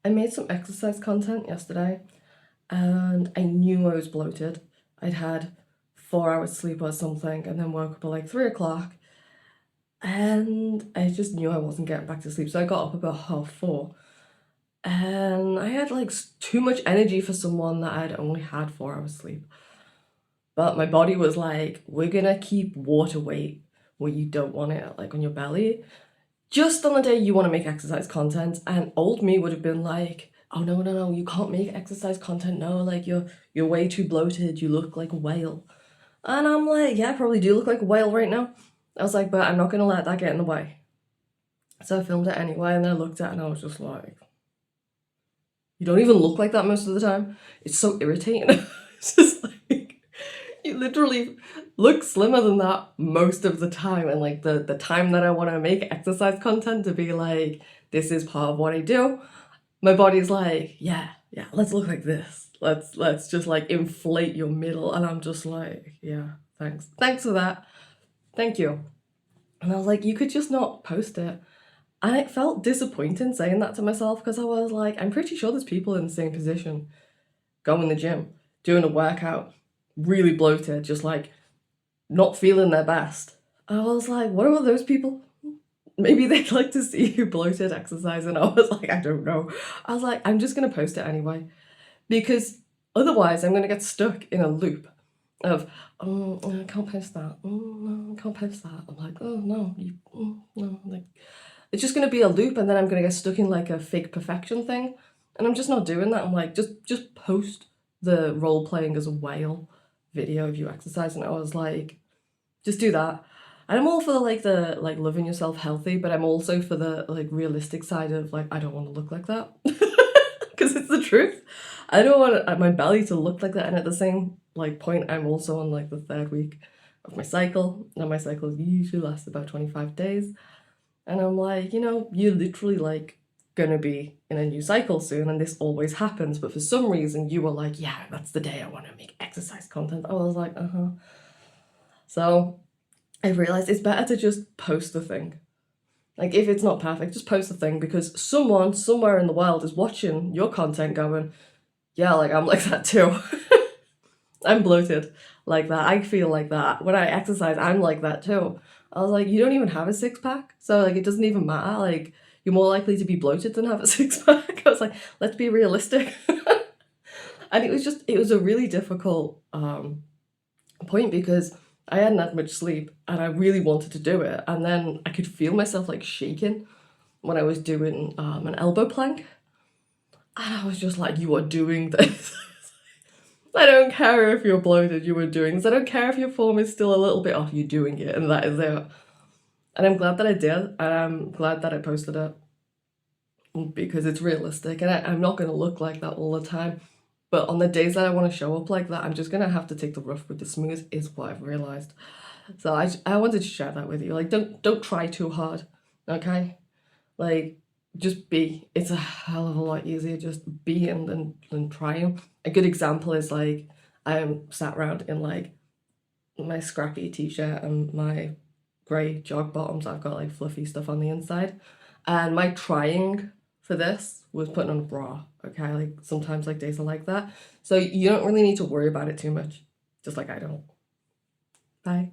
I made some exercise content yesterday and I knew I was bloated. I'd had 4 hours sleep or something and then woke up at like 3 o'clock and I just knew I wasn't getting back to sleep. So I got up about 4:30 and I had like too much energy for someone that I'd only had 4 hours sleep. But my body was like, we're gonna keep water weight where you don't want it, like on your belly, just on the day you want to make exercise content. And old me would have been like, oh no, no, no, you can't make exercise content. No, like you're way too bloated, you look like a whale. And I'm like, yeah, I probably do look like a whale right now. I was like, but I'm not gonna let that get in the way. So I filmed it anyway, and then I looked at it and I was just like, you don't even look like that most of the time. It's so irritating. It's just like, you literally look slimmer than that most of the time. And like the time that I want to make exercise content to be like, this is part of what I do, my body's like, yeah, yeah, let's look like this. Let's just like inflate your middle. And I'm just like, yeah, thanks. Thanks for that. Thank you. And I was like, you could just not post it. And it felt disappointing saying that to myself because I was like, I'm pretty sure there's people in the same position, going to the gym, doing a workout, really bloated, just like not feeling their best. And I was like, what about those people? Maybe they'd like to see you bloated exercise. And I was like, I don't know. I was like, I'm just going to post it anyway. Because otherwise, I'm going to get stuck in a loop of, oh, I can't post that. Oh, no, I can't post that. I'm like, oh, no, no. Like, it's just going to be a loop. And then I'm going to get stuck in like a fake perfection thing. And I'm just not doing that. I'm like, just post the role playing as a whale video of you exercise. And I was like, just do that. And I'm all for the like loving yourself healthy, but I'm also for the like realistic side of like I don't want to look like that because it's the truth. I don't want my belly to look like that. And at the same like point, I'm also on like the third week of my cycle, and my cycle usually lasts about 25 days. And I'm like, you're literally like gonna be in a new cycle soon, and this always happens. But for some reason, you were like, yeah, that's the day I want to make exercise content. I was like, uh-huh. So I realized it's better to just post the thing. Like, if it's not perfect, just post the thing because someone somewhere in the world is watching your content going, yeah, like I'm like that too. I'm bloated like that. I feel like that. When I exercise, I'm like that too. I was like, you don't even have a six pack. So, like, it doesn't even matter. Like, you're more likely to be bloated than have a six pack. I was like, let's be realistic. And it was a really difficult point because I hadn't had much sleep and I really wanted to do it. And then I could feel myself like shaking when I was doing an elbow plank. And I was just like, you are doing this. I don't care if you're bloated, you are doing this. I don't care if your form is still a little bit off, you're doing it. And that is it. And I'm glad that I did. And I'm glad that I posted it because it's realistic. And I'm not going to look like that all the time. But on the days that I want to show up like that, I'm just going to have to take the rough with the smooth, is what I've realized. So I wanted to share that with you. Like, don't try too hard, okay? Like, just be. It's a hell of a lot easier just being than trying. A good example is like I'm sat around in like my scrappy t-shirt and my grey jog bottoms. I've got like fluffy stuff on the inside, and my trying for this was putting on a bra. Okay, like sometimes like days are like that, so you don't really need to worry about it too much. Just like I don't. Bye.